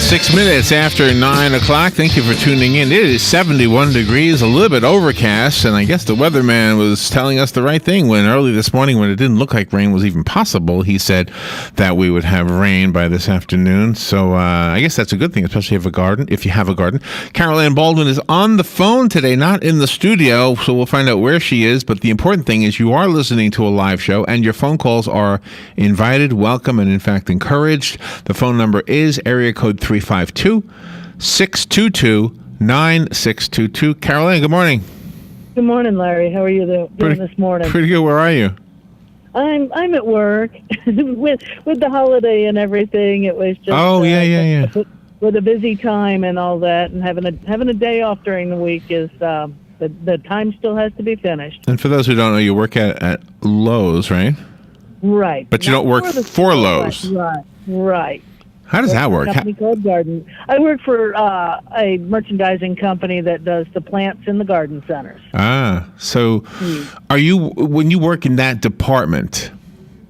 6 minutes after 9 o'clock. Thank you for tuning in. It is 71 degrees, a little bit overcast, and I guess the weatherman was telling us the right thing when early this morning, when it didn't look like rain was even possible, he said that we would have rain by this afternoon. So I guess that's a good thing, especially if you have a garden. Carol Ann Baldwin is on the phone today, not in the studio, so we'll find out where she is. But the important thing is you are listening to a live show, and your phone calls are invited, welcome, and in fact encouraged. The phone number is area code 352-622-9622. Carol Ann, good morning. Good morning, Larry. How are you doing this morning? Pretty good. Where are you? I'm at work with the holiday and everything. It was just with a busy time and all that, and having a day off during the week is the time still has to be finished. And for those who don't know, you work at Lowe's, right? Right. But you don't work for Lowe's. Right. How does that work? A company called Garden. I work for a merchandising company that does the plants in the garden centers. So are you, when you work in that department,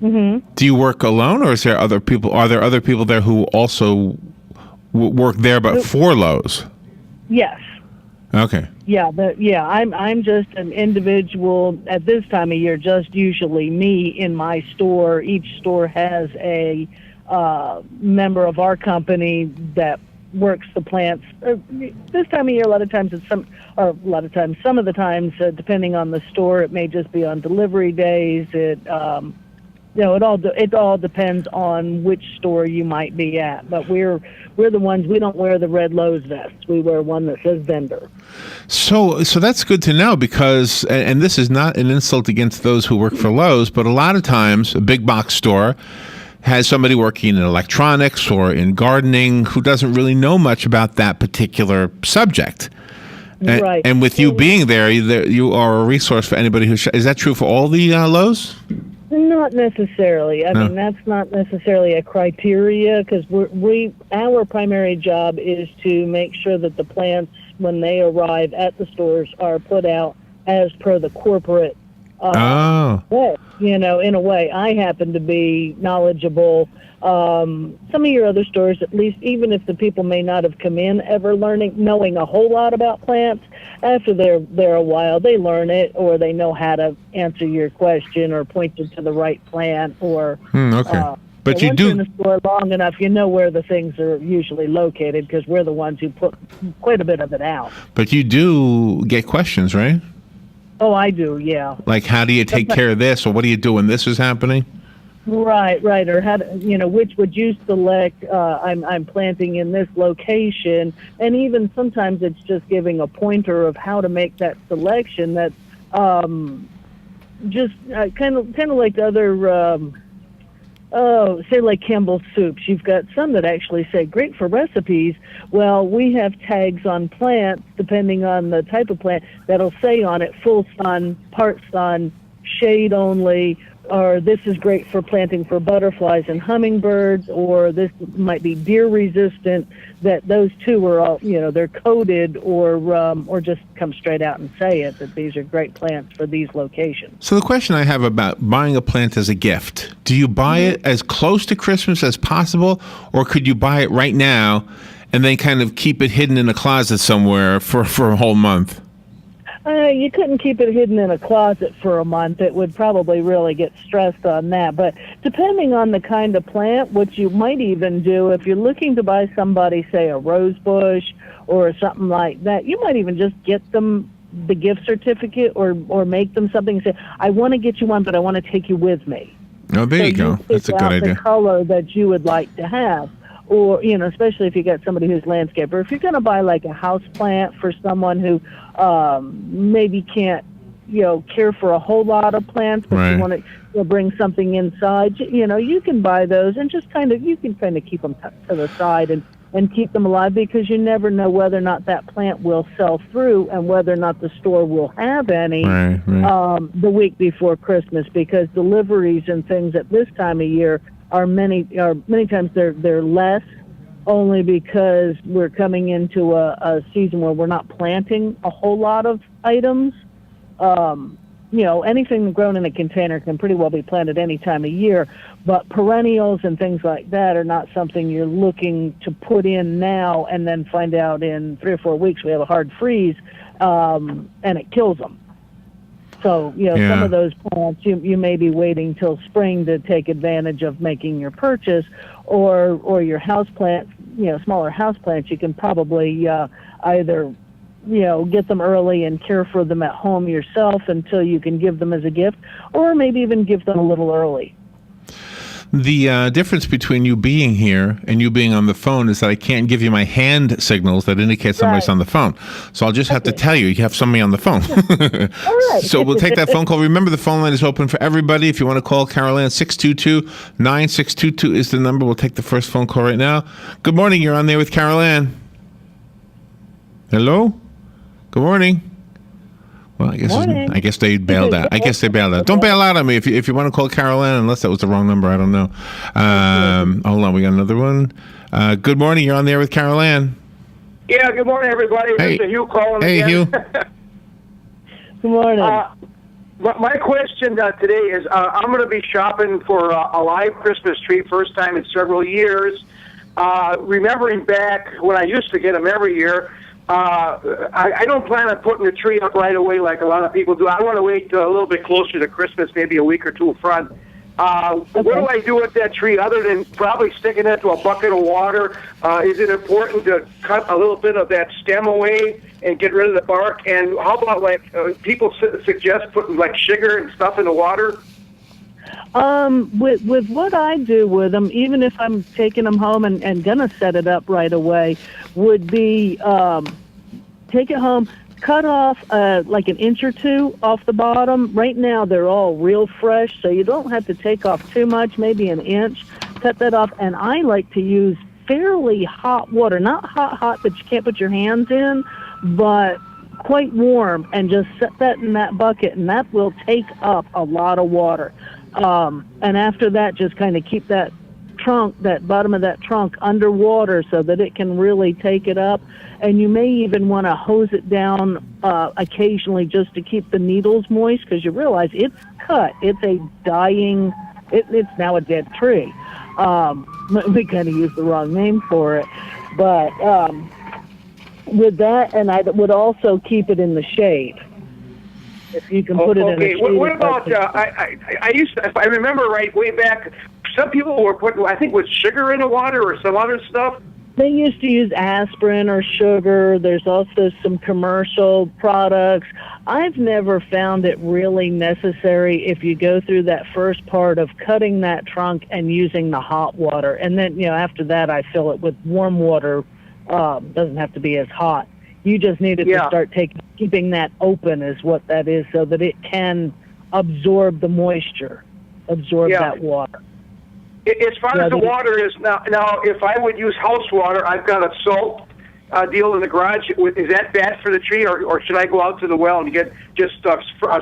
do you work alone, or is there other people? Are there other people there who also work there but for Lowe's? Yes. Okay. I'm just an individual at this time of year, just usually me in my store. Each store has a member of our company that works the plants. This time of year, some of the times, depending on the store, it may just be on delivery days. It all depends on which store you might be at. But we're the ones, we don't wear the red Lowe's vests. We wear one that says vendor. So that's good to know, because, and this is not an insult against those who work for Lowe's, but a lot of times a big box store has somebody working in electronics or in gardening who doesn't really know much about that particular subject. Right. And with you being there, you are a resource for anybody who... Is that true for all the Lowe's? Not necessarily. I mean, that's not necessarily a criteria, because our primary job is to make sure that the plants, when they arrive at the stores, are put out as per the corporate way. In a way, I happen to be knowledgeable. Some of your other stores, at least, even if the people may not have come in ever knowing a whole lot about plants, after they're there a while, they learn it, or they know how to answer your question or point you to the right plant, or but you do in the store long enough, you know where the things are usually located, because we're the ones who put quite a bit of it out. But you do get questions, right? Oh, I do, yeah. Like, how do you take care of this, or what do you do when this is happening? Right. Or how which would you select? I'm planting in this location, and even sometimes it's just giving a pointer of how to make that selection. That's just kind of like other. Say like Campbell's soups. You've got some that actually say great for recipes. Well, we have tags on plants, depending on the type of plant, that'll say on it full sun, part sun, shade only, or this is great for planting for butterflies and hummingbirds, or this might be deer resistant. That those two are all, they're coded, or just come straight out and say it, that these are great plants for these locations. So the question I have about buying a plant as a gift, do you buy it as close to Christmas as possible, or could you buy it right now and then kind of keep it hidden in a closet somewhere for a whole month? You couldn't keep it hidden in a closet for a month. It would probably really get stressed on that. But depending on the kind of plant, what you might even do, if you're looking to buy somebody, say, a rose bush or something like that, you might even just get them the gift certificate, or make them something and say, I want to get you one, but I want to take you with me. Oh, there you go. That's a good idea. The color that you would like to have. Or, especially if you got somebody who's landscaper. If you're going to buy like a house plant for someone who maybe can't, care for a whole lot of plants, but you want to bring something inside, you can buy those and just you can keep them to the side and keep them alive, because you never know whether or not that plant will sell through and whether or not the store will have any the week before Christmas, because deliveries and things at this time of year are many times they're less, only because we're coming into a season where we're not planting a whole lot of items. anything grown in a container can pretty well be planted any time of year, but perennials and things like that are not something you're looking to put in now and then find out in 3 or 4 weeks we have a hard freeze, and it kills them. So, some of those plants, you may be waiting till spring to take advantage of making your purchase, or your house plants, smaller house plants, you can probably either, get them early and care for them at home yourself until you can give them as a gift, or maybe even give them a little early. The difference between you being here and you being on the phone is that I can't give you my hand signals that indicate somebody's on the phone. So I'll just have to tell you have somebody on the phone. All right. So we'll take that phone call. Remember, the phone line is open for everybody. If you want to call Carol Ann, 622-9622 is the number. We'll take the first phone call right now. Good morning. You're on there with Carol Ann. Hello? Good morning. Well, I guess they bailed out. Don't bail out on me if you want to call Carol Ann, unless that was the wrong number. I don't know. Hold on, we got another one. Good morning. You're on there with Carol Ann. Yeah. Good morning, everybody. Hey. Mr. Hugh calling Hey, again. Hugh. Good morning. My question today is, I'm going to be shopping for a live Christmas tree, first time in several years. Remembering back when I used to get them every year. I don't plan on putting the tree up right away like a lot of people do. I want to wait a little bit closer to Christmas, maybe a week or two in front. What do I do with that tree other than probably sticking it to a bucket of water? Is it important to cut a little bit of that stem away and get rid of the bark? And how about people suggest putting like sugar and stuff in the water? With what I do with them, even if I'm taking them home and gonna set it up right away, would be take it home, cut off like an inch or two off the bottom. Right now they're all real fresh, so you don't have to take off too much, maybe an inch. Cut that off, and I like to use fairly hot water, not hot that you can't put your hands in, but quite warm, and just set that in that bucket, and that will take up a lot of water. And after that, just kind of keep that bottom of that trunk underwater so that it can really take it up. And you may even want to hose it down occasionally just to keep the needles moist, because you realize it's cut. It's a dying, it's now a dead tree. We kind of used the wrong name for it. But with that, and I would also keep it in the shade. If you can put it in a shade. What about, I used to, if I remember right, way back, some people were putting, I think, with sugar in the water or some other stuff. They used to use aspirin or sugar. There's also some commercial products. I've never found it really necessary if you go through that first part of cutting that trunk and using the hot water. And then, after that, I fill it with warm water. Doesn't have to be as hot. You just need it to start keeping that open is what that is, so that it can absorb the moisture, that water. As far as the water is, now, if I would use house water, I've got a salt deal in the garage. Is that bad for the tree, or should I go out to the well and get just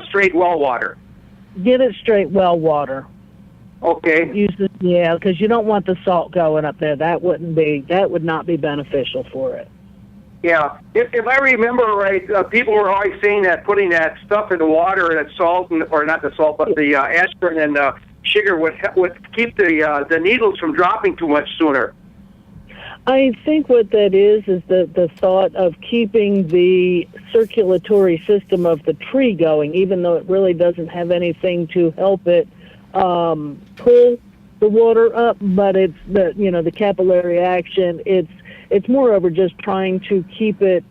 straight well water? Get it straight well water. Okay. Because you don't want the salt going up there. That would not be beneficial for it. Yeah, if I remember right, people were always saying that putting that stuff in the water, that salt, or not the salt, but the aspirin and sugar would keep the needles from dropping too much sooner. I think what that is the thought of keeping the circulatory system of the tree going, even though it really doesn't have anything to help it pull the water up, but it's the capillary action. It's moreover just trying to keep it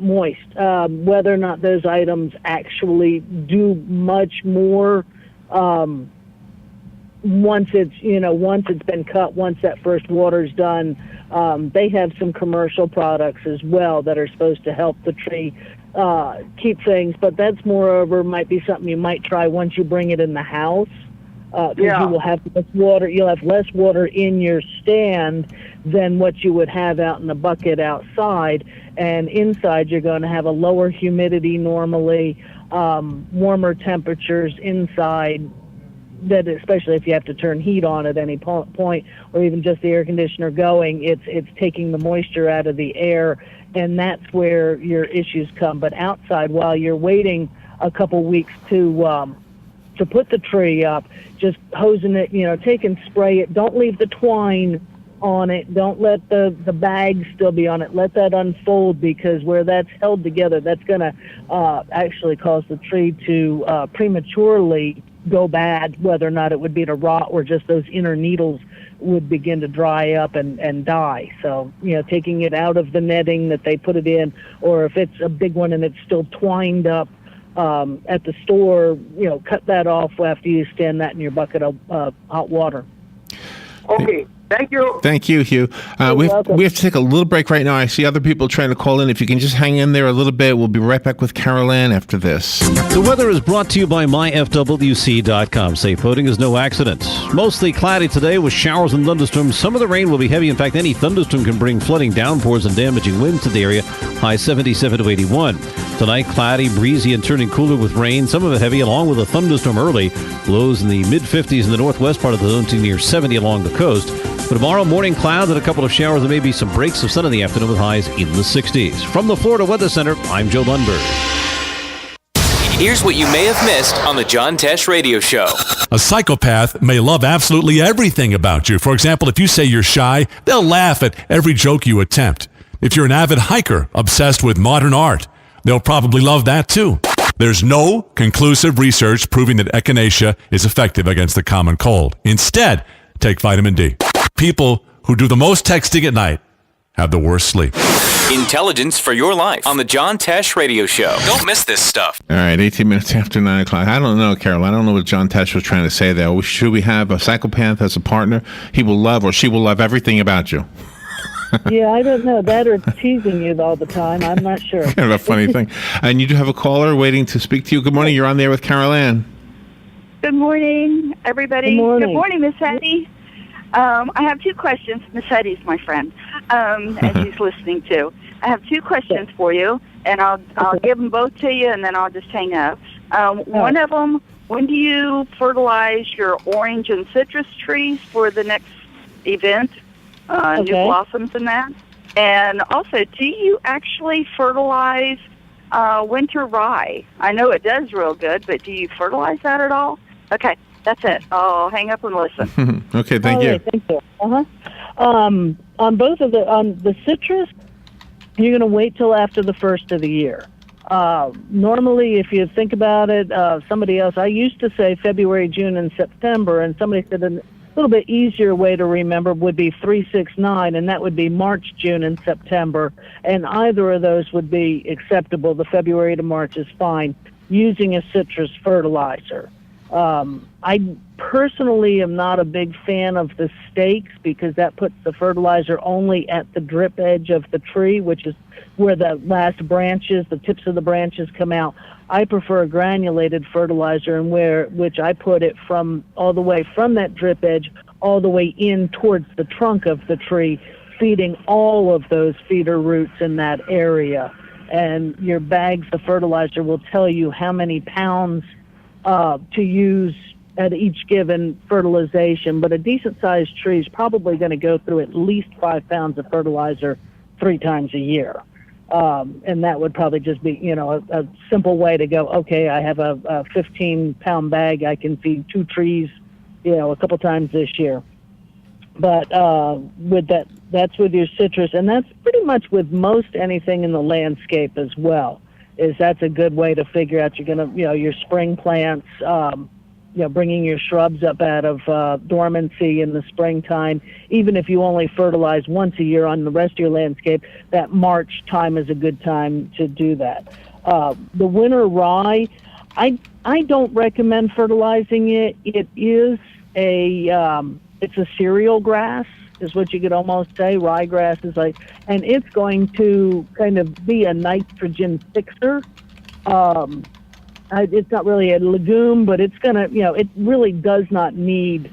moist. Whether or not those items actually do much more once it's been cut, once that first water's done. They have some commercial products as well that are supposed to help the tree keep things, but that's moreover might be something you might try once you bring it in the house. You will have less water. You'll have less water in your stand than what you would have out in the bucket outside. And inside, you're going to have a lower humidity normally, warmer temperatures inside. That especially if you have to turn heat on at any point, or even just the air conditioner going, it's taking the moisture out of the air, and that's where your issues come. But outside, while you're waiting a couple weeks to put the tree up. Just hosing it, take and spray it. Don't leave the twine on it. Don't let the bag still be on it. Let that unfold, because where that's held together, that's going to actually cause the tree to prematurely go bad, whether or not it would be to rot or just those inner needles would begin to dry up and die. So, taking it out of the netting that they put it in, or if it's a big one and it's still twined up at the store, cut that off after you stand that in your bucket of hot water. Okay. Thank you. Thank you, Hugh. We have to take a little break right now. I see other people trying to call in. If you can just hang in there a little bit, we'll be right back with Carol Ann after this. The weather is brought to you by myfwc.com. Safe boating is no accident. Mostly cloudy today with showers and thunderstorms. Some of the rain will be heavy. In fact, any thunderstorm can bring flooding, downpours, and damaging winds to the area. High 77 to 81. Tonight, cloudy, breezy, and turning cooler with rain. Some of it heavy, along with a thunderstorm early. Lows in the mid-50s in the northwest part of the zone to near 70 along the coast. For tomorrow, morning clouds and a couple of showers. There may be some breaks of sun in the afternoon with highs in the 60s. From the Florida Weather Center, I'm Joe Lundberg. Here's what you may have missed on the John Tesh Radio Show. A psychopath may love absolutely everything about you. For example, if you say you're shy, they'll laugh at every joke you attempt. If you're an avid hiker obsessed with modern art, they'll probably love that too. There's no conclusive research proving that echinacea is effective against the common cold. Instead, take vitamin D. People who do the most texting at night have the worst sleep. Intelligence for your life on the John Tesh Radio Show. Don't miss this stuff. All right, 18 minutes after 9 o'clock. I don't know, Carol. I don't know what John Tesh was trying to say there. Should we have a psychopath as a partner? He will love, or she will love, everything about you. Yeah, I don't know. That or teasing you all the time. I'm not sure. Kind of a funny thing. And you do have a caller waiting to speak to you. Good morning. You're on there with Carol Ann. Good morning, everybody. Good morning, Miss Hetty. I have two questions. Miss Hetty's my friend, as he's listening to. I have two questions for you, and I'll give them both to you, and then I'll just hang up. One of them, when do you fertilize your orange and citrus trees for the next event, new blossoms and that? And also, do you actually fertilize winter rye? I know it does real good, but do you fertilize that at all? Okay. That's it. I'll hang up and listen. Okay, thank you. Thank you. On both of on the citrus, you're going to wait till after the first of the year. Normally, if you think about it, somebody else, I used to say February, June, and September, and somebody said a little bit easier way to remember would be 369, and that would be March, June, and September. And either of those would be acceptable. The February to March is fine, using a citrus fertilizer. I personally am not a big fan of the stakes, because that puts the fertilizer only at the drip edge of the tree, which is where the last branches, the tips of the branches come out. I prefer a granulated fertilizer, and which I put it from all the way from that drip edge all the way in towards the trunk of the tree, feeding all of those feeder roots in that area. And your bags of fertilizer will tell you how many pounds to use at each given fertilization, but a decent-sized tree is probably going to go through at least 5 pounds of fertilizer 3 times a year. And that would probably just be, a simple way to go, okay, I have a 15-pound bag. I can feed 2 trees, a couple times this year. But with that's with your citrus, and that's pretty much with most anything in the landscape as well. That's a good way to figure out you're going to, your spring plants, bringing your shrubs up out of dormancy in the springtime. Even if you only fertilize once a year on the rest of your landscape, that March time is a good time to do that. The winter rye, I don't recommend fertilizing it. It is it's a cereal grass, is what you could almost say. Ryegrass is and it's going to kind of be a nitrogen fixer. It's not really a legume, but it's going to, it really does not need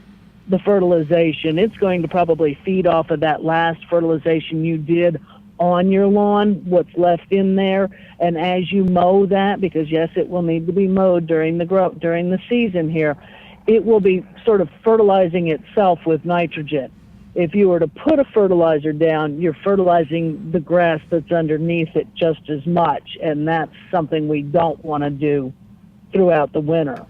the fertilization. It's going to probably feed off of that last fertilization you did on your lawn, what's left in there. And as you mow that, because yes, it will need to be mowed during the season here, it will be sort of fertilizing itself with nitrogen. If you were to put a fertilizer down, you're fertilizing the grass that's underneath it just as much, and that's something we don't want to do throughout the winter.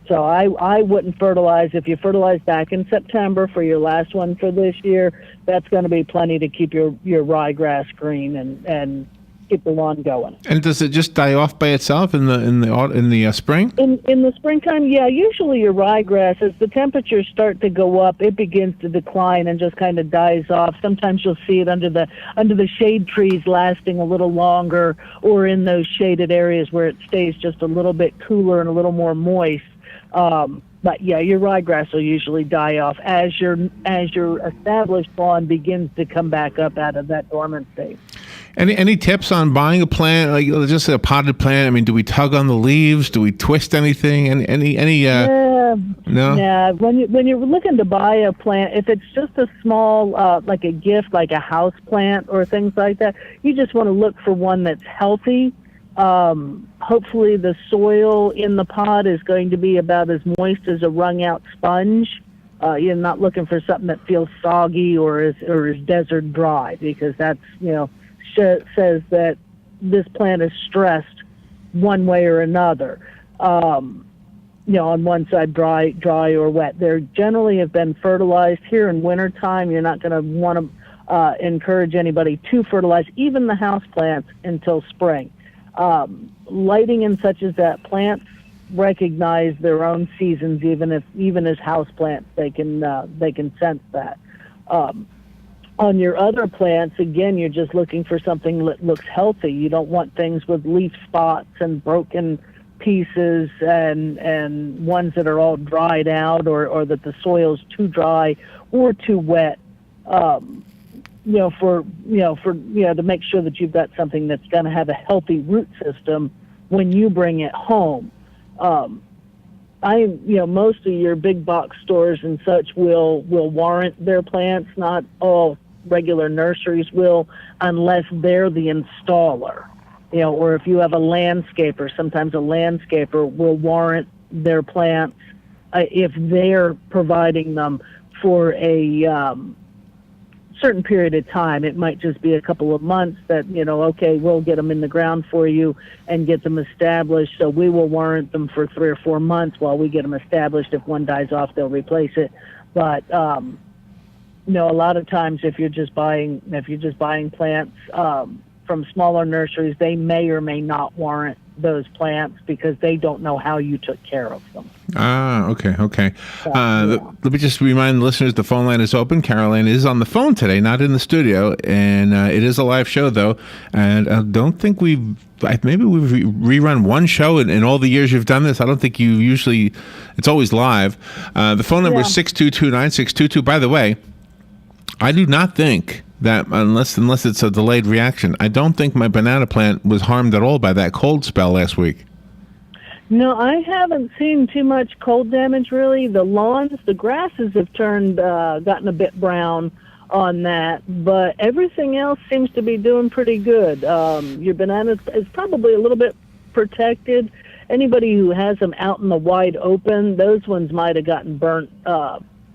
So I wouldn't fertilize. If you fertilize back in September for your last one for this year, that's going to be plenty to keep your ryegrass green and keep the lawn going. And does it just die off by itself in the spring? In the springtime, yeah. Usually your ryegrass, as the temperatures start to go up, it begins to decline and just kind of dies off. Sometimes you'll see it under the shade trees lasting a little longer, or in those shaded areas where it stays just a little bit cooler and a little more moist. But yeah, your ryegrass will usually die off as your established lawn begins to come back up out of that dormant state. Any tips on buying a plant, like just a potted plant? I mean, do we tug on the leaves? Do we twist anything? No. Yeah. When you're looking to buy a plant, if it's just a small, like a gift, like a house plant or things like that, you just want to look for one that's healthy. Hopefully the soil in the pot is going to be about as moist as a wrung out sponge. You're not looking for something that feels soggy or is desert dry, because that's, says that this plant is stressed one way or another. On one side dry or wet. They generally have been fertilized. Here in wintertime, you're not going to want to encourage anybody to fertilize, even the house plants, until spring. Lighting and such as that, plants recognize their own seasons, even as house plants, they can sense that. On your other plants, again, you're just looking for something that looks healthy. You don't want things with leaf spots and broken pieces and ones that are all dried out or that the soil's too dry or too wet. To make sure that you've got something that's going to have a healthy root system when you bring it home. Most of your big box stores and such will warrant their plants. Not all regular nurseries will, unless they're the installer. Or if you have a landscaper, sometimes a landscaper will warrant their plants if they're providing them for a certain period of time. It might just be a couple of months that, okay, we'll get them in the ground for you and get them established. So we will warrant them for 3 or 4 months while we get them established. If one dies off, they'll replace it. But, a lot of times if you're just buying plants from smaller nurseries, they may or may not warrant those plants because they don't know how you took care of them. Okay. Let me just remind the listeners the phone line is open. Caroline is on the phone today, not in the studio, and it is a live show, though. And I don't think we've rerun one show in all the years you've done this. I don't think you usually, it's always live. The phone number is 622-9622. By the way, I do not think that unless it's a delayed reaction, I don't think my banana plant was harmed at all by that cold spell last week. No, I haven't seen too much cold damage, really. The lawns, the grasses have gotten a bit brown on that, but everything else seems to be doing pretty good. Your banana is probably a little bit protected. Anybody who has them out in the wide open, those ones might have gotten burnt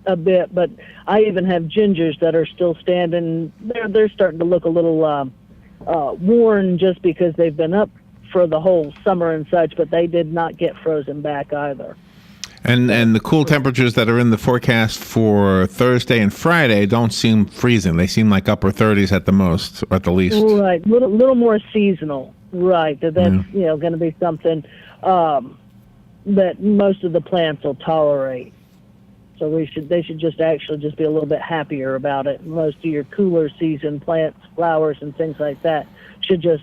a bit, but I even have gingers that are still standing. They're starting to look a little worn just because they've been up for the whole summer and such, but they did not get frozen back either. And the cool temperatures that are in the forecast for Thursday and Friday don't seem freezing. They seem like upper 30s at the most, or at the least. Right, little more seasonal. Right, that's going to be something that most of the plants will tolerate. So they should just be a little bit happier about it. Most of your cooler season plants, flowers, and things like that should just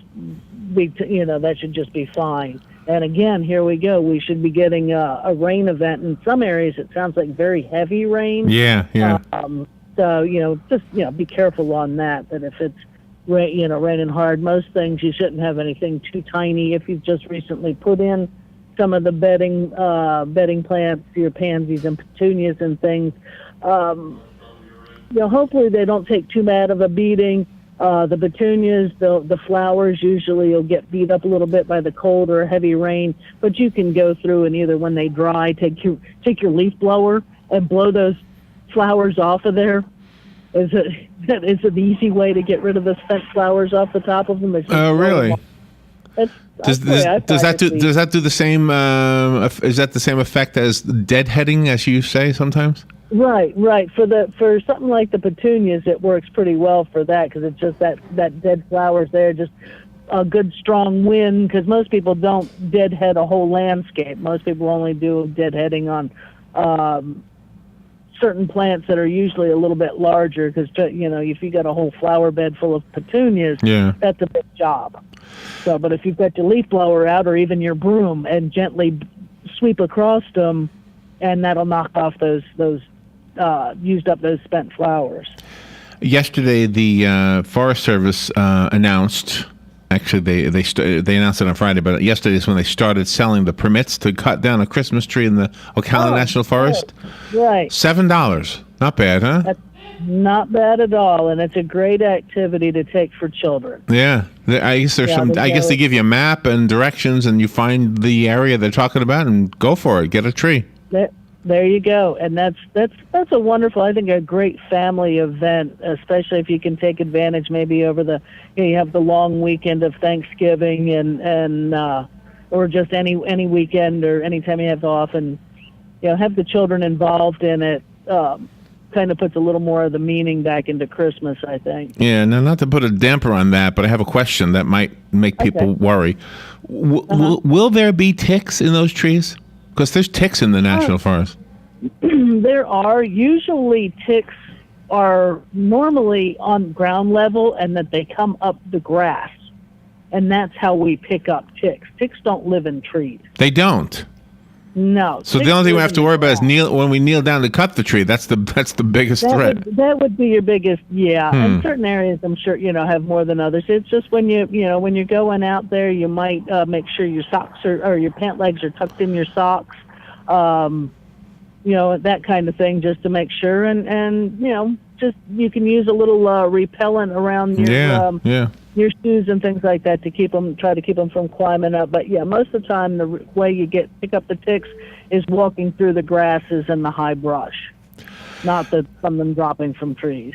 be, that should just be fine. And again, here we go. We should be getting a rain event in some areas. It sounds like very heavy rain. Yeah. So just be careful on that. That if it's raining hard, most things you shouldn't have anything too tiny. If you've just recently put in some of the bedding plants, your pansies and petunias and things, hopefully they don't take too bad of a beating. The petunias, the flowers usually will get beat up a little bit by the cold or heavy rain, but you can go through and either when they dry, take your leaf blower and blow those flowers off of there. Is it the easy way to get rid of the spent flowers off the top of them? Oh, really? Does that do the same? Is that the same effect as deadheading, as you say sometimes? Right. For something like the petunias, it works pretty well for that because it's just that dead flowers there, just a good strong wind. Because most people don't deadhead a whole landscape. Most people only do deadheading on certain plants that are usually a little bit larger. Because if you got a whole flower bed full of petunias, that's a big job. So, but if you've got your leaf blower out or even your broom and gently sweep across them, and that'll knock off those used up those spent flowers. Yesterday, the Forest Service announced. Actually, they announced it on Friday, but yesterday is when they started selling the permits to cut down a Christmas tree in the Ocala National Forest. Right. $7. Not bad, huh? That's not bad at all, and it's a great activity to take for children. Yeah, I guess they give you a map and directions, and you find the area they're talking about, and go for it. Get a tree. There you go, and that's a wonderful, I think, a great family event, especially if you can take advantage maybe over you have the long weekend of Thanksgiving and or just any weekend or anytime you have off, and have the children involved in it. Kind of puts a little more of the meaning back into Christmas, I think. Yeah, now not to put a damper on that, but I have a question that might make people worry. Will there be ticks in those trees? Because there's ticks in the National Forest. There are. Usually ticks are normally on ground level and that they come up the grass. And that's how we pick up ticks. Ticks don't live in trees. They don't? No. So the only thing we have to worry about is when we kneel down to cut the tree. That's the biggest threat. That would be your biggest, And certain areas, I'm sure, have more than others. It's just when when you're going out there, you might make sure your socks or your pant legs are tucked in your socks. That kind of thing, just to make sure. And just you can use a little repellent around your shoes and things like that to try to keep them from climbing up. But most of the time the way you pick up the ticks is walking through the grasses and the high brush, not from them dropping from trees.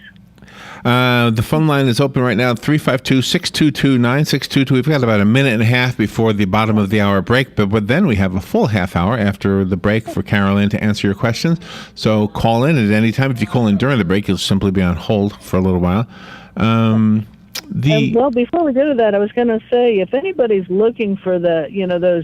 The phone line is open right now, 352-622-9622. We've got about a minute and a half before the bottom of the hour break, but then we have a full half hour after the break for Carolyn to answer your questions. So call in at any time. If you call in during the break, you'll simply be on hold for a little while. Well, before we go to that, I was going to say, if anybody's looking for those,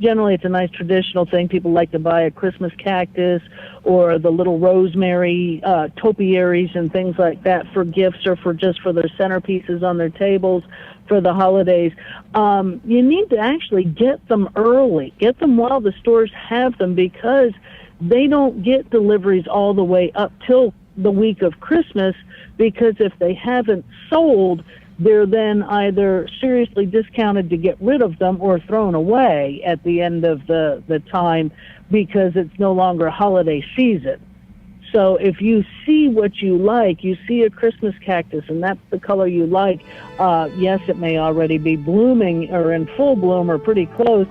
generally it's a nice traditional thing. People like to buy a Christmas cactus or the little rosemary topiaries and things like that for gifts or for their centerpieces on their tables for the holidays. You need to actually get them early. Get them while the stores have them, because they don't get deliveries all the way up till the week of Christmas, because if they haven't sold, they're then either seriously discounted to get rid of them or thrown away at the end of the time, because it's no longer holiday season. So if you see what you like, you see a Christmas cactus and that's the color you like, yes, it may already be blooming or in full bloom or pretty close,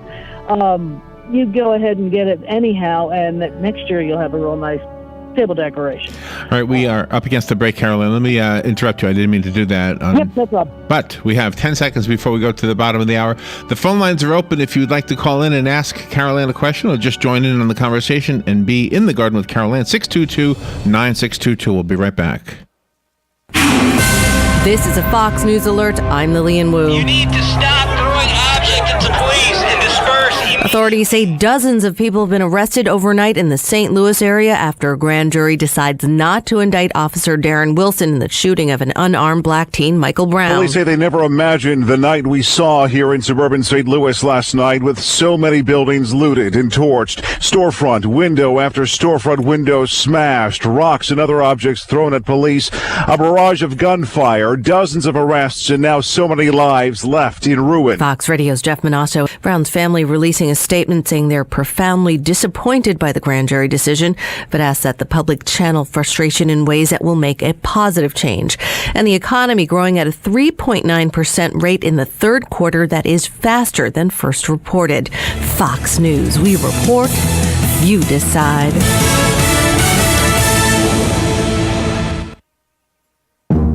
you go ahead and get it anyhow, and next year you'll have a real nice table decoration. All right, we are up against the break, Carolyn. Let me interrupt you. I didn't mean to do that. Yep, no problem. But we have 10 seconds before we go to the bottom of the hour. The phone lines are open if you'd like to call in and ask Carolyn a question, or just join in on the conversation and be in the garden with Carolyn. 622-9622. We'll be right back. This is a Fox News Alert. I'm Lillian Wu. You need to stop throwing objects at the police and disperse. Authorities say dozens of people have been arrested overnight in the St. Louis area after a grand jury decides not to indict Officer Darren Wilson in the shooting of an unarmed black teen, Michael Brown. Police say they never imagined the night we saw here in suburban St. Louis last night, with so many buildings looted and torched, storefront window after storefront window smashed, rocks and other objects thrown at police, a barrage of gunfire, dozens of arrests, and now so many lives left in ruin. Fox Radio's Jeff Manasso. Brown's family releasing a statement saying they're profoundly disappointed by the grand jury decision, but asks that the public channel frustration in ways that will make a positive change. And the economy growing at a 3.9% rate in the third quarter, that is faster than first reported. Fox News. We report, you decide.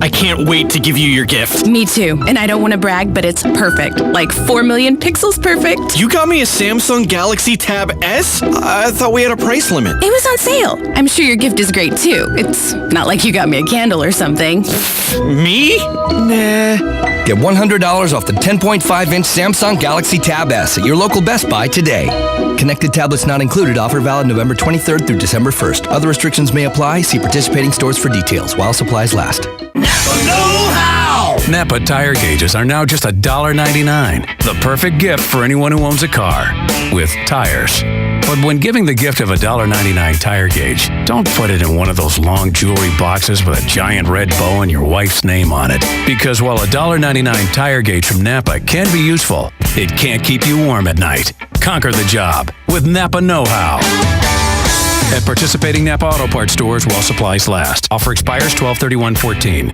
I I can't wait to give you your gift. Me too. And I don't want to brag, but it's perfect. Like 4 million pixels perfect. You got me a Samsung Galaxy Tab S? I thought we had a price limit. It was on sale. I'm sure your gift is great too. It's not like you got me a candle or something. Me? Nah. Get $100 off the 10.5-inch Samsung Galaxy Tab S at your local Best Buy today. Connected tablets not included. Offer valid November 23rd through December 1st. Other restrictions may apply. See participating stores for details while supplies last. Napa know-how! Napa tire gauges are now just $1.99. The perfect gift for anyone who owns a car with tires. But when giving the gift of a $1.99 tire gauge, don't put it in one of those long jewelry boxes with a giant red bow and your wife's name on it. Because while a $1.99 tire gauge from Napa can be useful, it can't keep you warm at night. Conquer the job with Napa Know-How. At participating Napa Auto Parts stores while supplies last. Offer expires 12/31/14.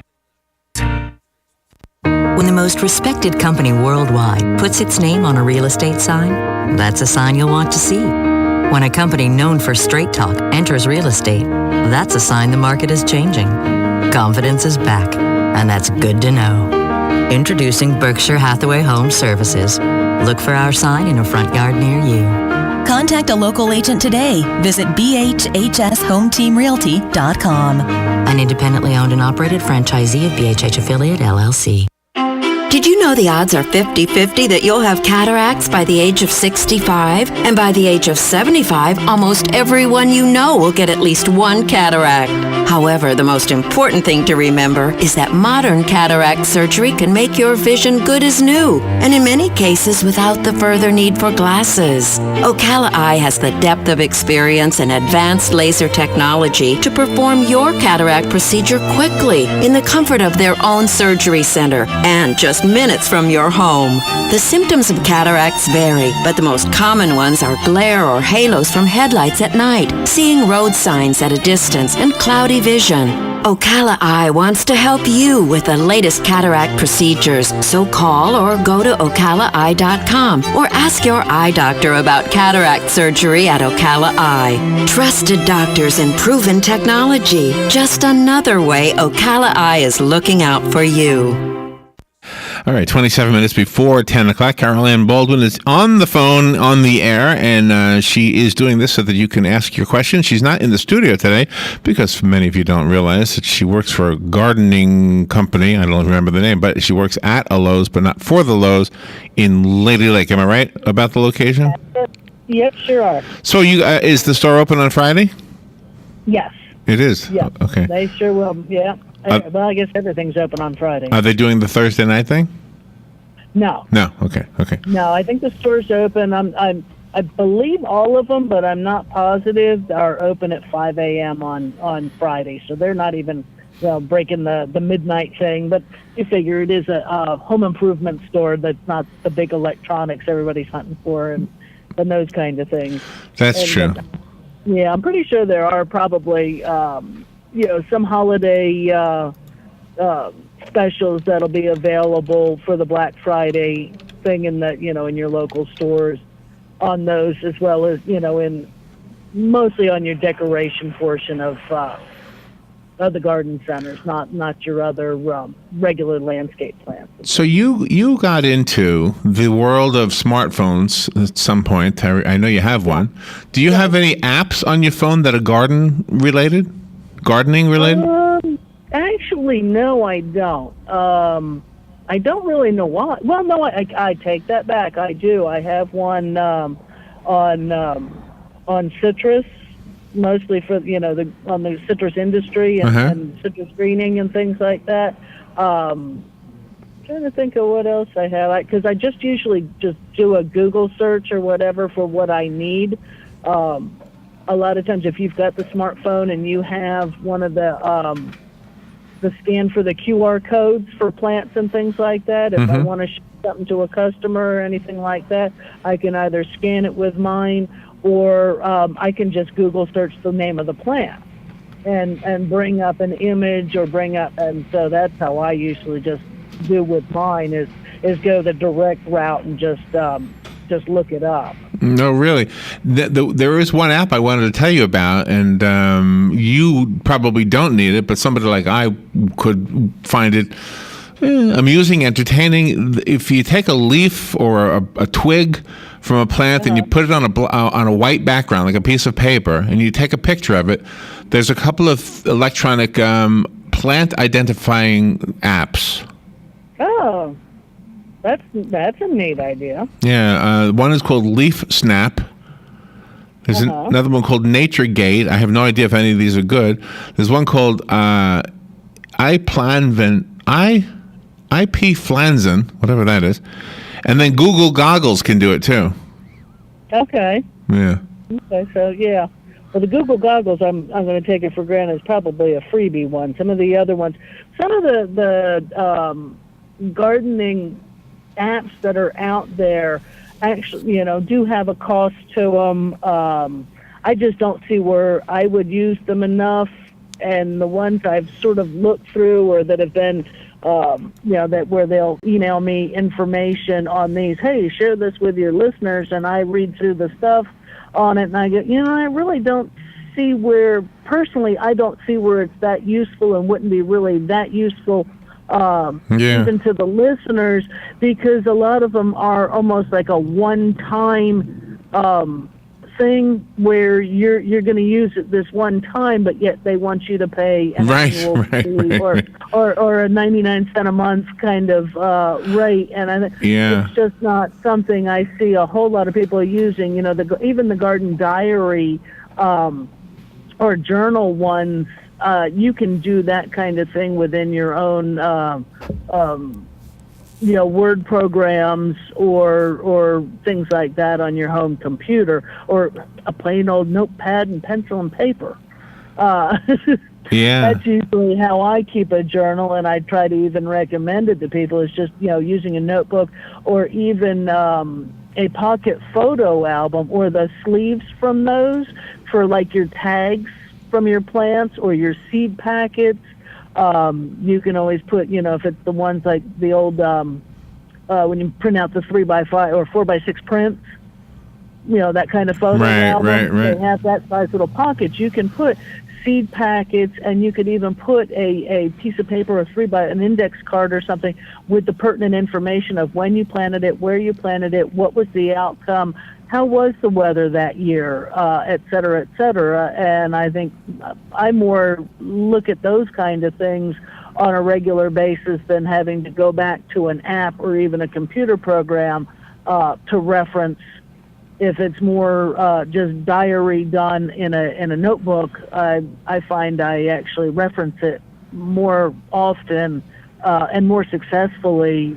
When the most respected company worldwide puts its name on a real estate sign, that's a sign you'll want to see. When a company known for straight talk enters real estate, that's a sign the market is changing. Confidence is back, and that's good to know. Introducing Berkshire Hathaway Home Services. Look for our sign in a front yard near you. Contact a local agent today. Visit bhhshometeamrealty.com. An independently owned and operated franchisee of BHH Affiliate, LLC. Did you know the odds are 50-50 that you'll have cataracts by the age of 65? And by the age of 75, almost everyone you know will get at least one cataract. However, the most important thing to remember is that modern cataract surgery can make your vision good as new, and in many cases without the further need for glasses. Ocala Eye has the depth of experience and advanced laser technology to perform your cataract procedure quickly in the comfort of their own surgery center and just minutes from your home. The symptoms of cataracts vary, but the most common ones are glare or halos from headlights at night, seeing road signs at a distance, and cloudy vision. Ocala Eye wants to help you with the latest cataract procedures, so call or go to ocalaeye.com or ask your eye doctor about cataract surgery at Ocala Eye. Trusted doctors and proven technology. Just another way Ocala Eye is looking out for you. All right, 27 minutes before 10 o'clock. Carol Ann Baldwin is on the phone, on the air, and she is doing this so that you can ask your questions. She's not in the studio today because many of you don't realize that she works for a gardening company. I don't remember the name, but she works at a Lowe's, but not for the Lowe's in Lady Lake. Am I right about the location? Yep, sure are. So is the store open on Friday? Yes. It is? Yeah. Okay. They sure will, yeah. Well, I guess everything's open on Friday. Are they doing the Thursday night thing? No. No. Okay. No, I think the store's open. I believe all of them, but I'm not positive, are open at 5 a.m. on Friday. So they're not even breaking the midnight thing. But you figure it is a home improvement store that's not the big electronics everybody's hunting for and those kind of things. That's true. Yeah, I'm pretty sure there are probably some holiday specials that'll be available for the Black Friday thing in your local stores on those, as well as in mostly on your decoration portion of the garden centers, not your other regular landscape plants. So you got into the world of smartphones at some point. I know you have one. Do you have any apps on your phone that are gardening related? Actually, no, I don't. I don't really know why. Well, no, I take that back. I do. I have one on citrus, mostly for on the citrus industry and citrus greening and things like that. Trying to think of what else I have, because I just usually just do a Google search or whatever for what I need. A lot of times, if you've got the smartphone and you have one of the scan for the QR codes for plants and things like that, if I want to ship something to a customer or anything like that, I can either scan it with mine or I can just Google search the name of the plant and bring up an image or and so that's how I usually just do with mine is go the direct route and just just look it up. No, really. There is one app I wanted to tell you about, and you probably don't need it, but somebody like I could find it amusing, entertaining. If you take a leaf or a twig from a plant and you put it on a white background, like a piece of paper, and you take a picture of it, there's a couple of electronic plant identifying apps. Oh, that's a neat idea. Yeah, one is called Leaf Snap. There's another one called Nature Gate. I have no idea if any of these are good. There's one called IP Flanzen, whatever that is. And then Google Goggles can do it too. Okay. Yeah. Okay, so yeah. Well, the Google Goggles, I'm going to take it for granted, is probably a freebie one. Some of the other ones, some of the gardening apps that are out there actually, do have a cost to them. I just don't see where I would use them enough. And the ones I've sort of looked through or that have been, that where they'll email me information on these, hey, share this with your listeners, and I read through the stuff on it, and I go, I really don't see where, personally, I don't see where it's that useful and wouldn't be really that useful even to the listeners, because a lot of them are almost like a one-time thing where you're going to use it this one time, but yet they want you to pay an annual fee or a 99 cent a month kind of rate, and I think it's just not something I see a whole lot of people using. Even the garden diary or journal ones, you can do that kind of thing within your own Word programs or things like that on your home computer, or a plain old notepad and pencil and paper. That's usually how I keep a journal, and I try to even recommend it to people, is just, using a notebook or even a pocket photo album, or the sleeves from those for like your tags from your plants or your seed packets. You can always put, if it's the ones like the old, when you print out the 3x5 or 4x6 prints, that kind of photo album. They have that size little pockets. You can put seed packets, and you could even put a piece of paper, an index card or something with the pertinent information of when you planted it, where you planted it, what was the outcome, how was the weather that year, et cetera, et cetera. And I think I more look at those kind of things on a regular basis than having to go back to an app or even a computer program to reference. If it's more just diary done in a notebook, I find I actually reference it more often and more successfully,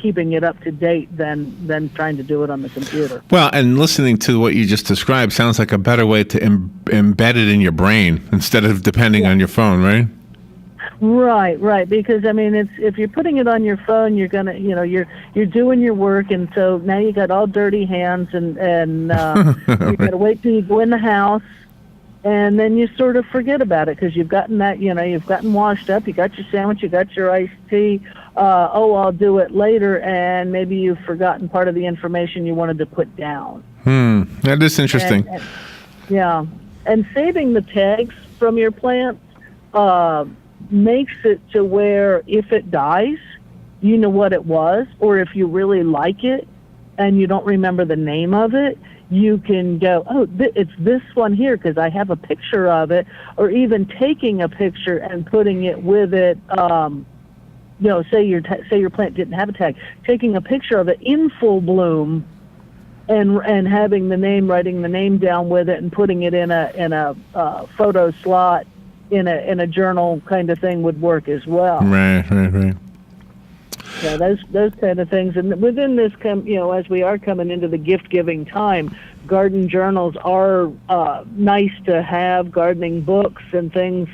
keeping it up to date than trying to do it on the computer. Well, and listening to what you just described sounds like a better way to embed it in your brain instead of depending on your phone, right? Right. Because it's if you're putting it on your phone, you're gonna, you're doing your work, and so now you got all dirty hands, and you got to wait till you go in the house, and then you sort of forget about it because you've gotten that, you've gotten washed up, you got your sandwich, you got your iced tea. I'll do it later, and maybe you've forgotten part of the information you wanted to put down. That is interesting. And saving the tags from your plants makes it to where if it dies, you know what it was, or if you really like it and you don't remember the name of it, you can go, it's this one here because I have a picture of it, or even taking a picture and putting it with it. Say your plant didn't have a tag, taking a picture of it in full bloom, and having the name, writing the name down with it, and putting it in a photo slot in a journal kind of thing would work as well. Right. Yeah, those kind of things. And within this, as we are coming into the gift-giving time, garden journals are nice to have, gardening books and things.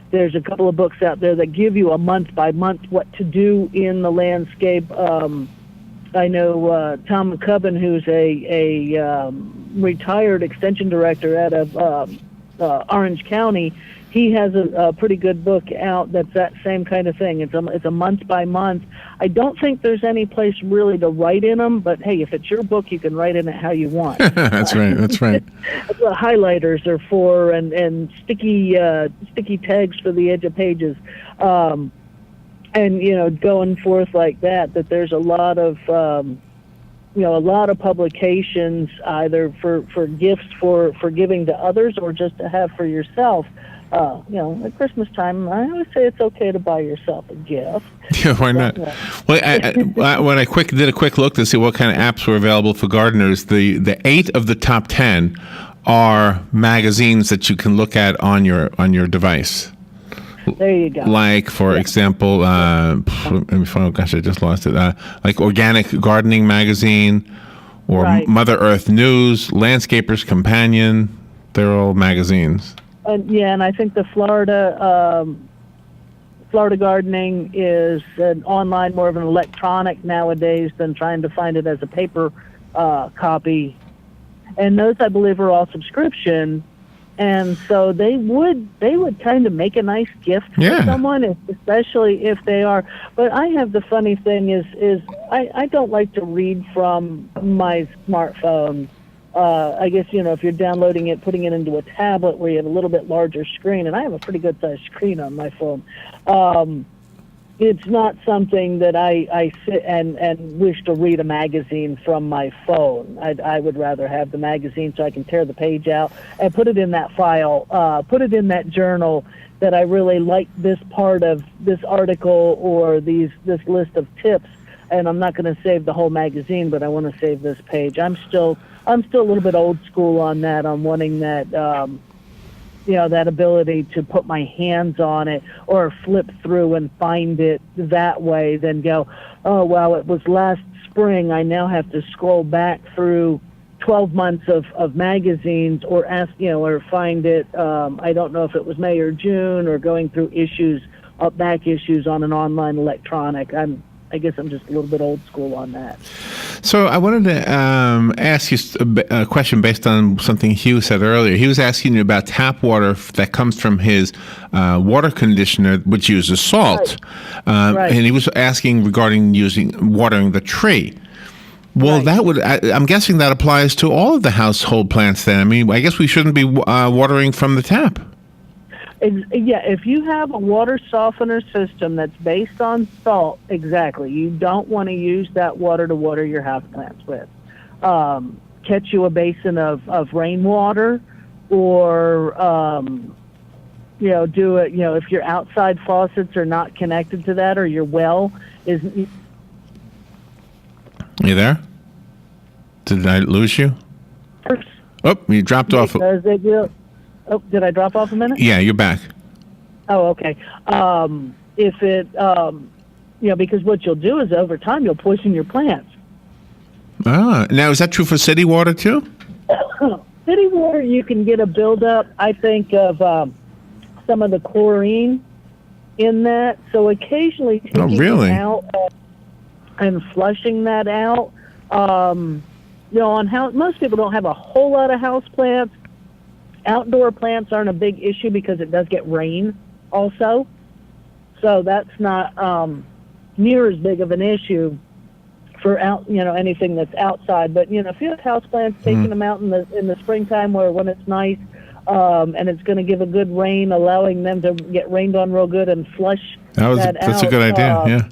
There's a couple of books out there that give you a month-by-month what to do in the landscape. I know Tom McCubbin, who's a retired extension director out of Orange County, he has a pretty good book out that's that same kind of thing. It's a month by month. I don't think there's any place really to write in them, but hey, if it's your book, you can write in it how you want. That's right. That's right. That's what highlighters are for, and sticky tags for the edge of pages. And going forth like that there's a lot of a lot of publications either for gifts for giving to others or just to have for yourself. At Christmas time, I always say it's okay to buy yourself a gift. Yeah, why not? Well, when I did a quick look to see what kind of apps were available for gardeners, the 8 of the top 10 are magazines that you can look at on your device. There you go. Like, for example, let me find. Oh gosh, I just lost it. Like Organic Gardening Magazine, or Mother Earth News, Landscaper's Companion. They're all magazines. And I think the Florida Gardening is an online, more of an electronic nowadays than trying to find it as a paper copy. And those, I believe, are all subscription. And so they would kind of make a nice gift for someone, especially if they are. But I have the funny thing is I don't like to read from my smartphone. I guess, if you're downloading it, putting it into a tablet where you have a little bit larger screen, and I have a pretty good sized screen on my phone. It's not something that I sit and wish to read a magazine from my phone. I would rather have the magazine so I can tear the page out and put it in that file, put it in that journal that I really like this part of this article or this list of tips, and I'm not going to save the whole magazine, but I want to save this page. I'm still a little bit old school on that. I'm wanting that, that ability to put my hands on it or flip through and find it that way, then go, oh, wow, it was last spring. I now have to scroll back through 12 months of magazines or or find it. I don't know if it was May or June, or going through back issues on an online electronic. I guess I'm just a little bit old school on that. So I wanted to ask you a question based on something Hugh said earlier. He was asking you about tap water that comes from his water conditioner, which uses salt. And he was asking regarding watering the tree. Well, I'm guessing that applies to all of the household plants then. I mean, I guess we shouldn't be watering from the tap. Yeah, if you have a water softener system that's based on salt, exactly, you don't want to use that water to water your houseplants with. Catch you a basin of rainwater, or do it. If your outside faucets are not connected to that, or your well is. You there? Did I lose you? Oh, you dropped off. Because they do. Oh, did I drop off a minute? Yeah, you're back. Oh, okay. If it, because what you'll do is over time you'll poison your plants. Now is that true for city water too? City water, you can get a buildup, I think, of some of the chlorine in that. So occasionally taking it out and flushing that out. Most people don't have a whole lot of house plants. Outdoor plants aren't a big issue because it does get rain also. So that's not near as big of an issue for anything that's outside. But if you have house plants, taking them out in the springtime when it's nice, and it's going to give a good rain, allowing them to get rained on real good and flush that out. That's a good idea. Yeah,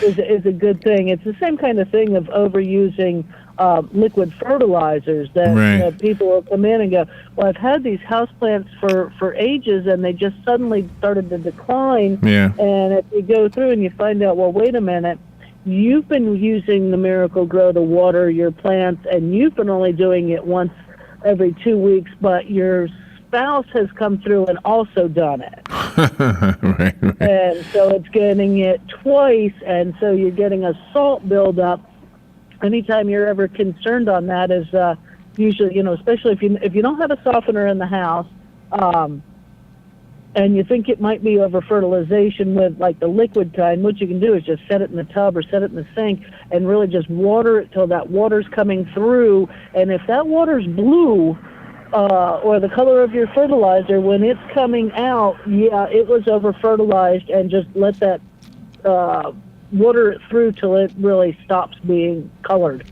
is a good thing. It's the same kind of thing of overusing liquid fertilizers that people will come in and go, well, I've had these houseplants for ages and they just suddenly started to decline. Yeah. And if you go through and you find out, well, wait a minute, you've been using the Miracle Grow to water your plants and you've been only doing it once every 2 weeks, but your spouse has come through and also done it. right. And so it's getting it twice, and so you're getting a salt buildup. Anytime you're ever concerned on that is usually, especially if you don't have a softener in the house, and you think it might be over fertilization with like the liquid kind, what you can do is just set it in the tub or set it in the sink and really just water it till that water's coming through. And if that water's blue, or the color of your fertilizer, when it's coming out, it was over-fertilized, and just let that water it through till it really stops being colored.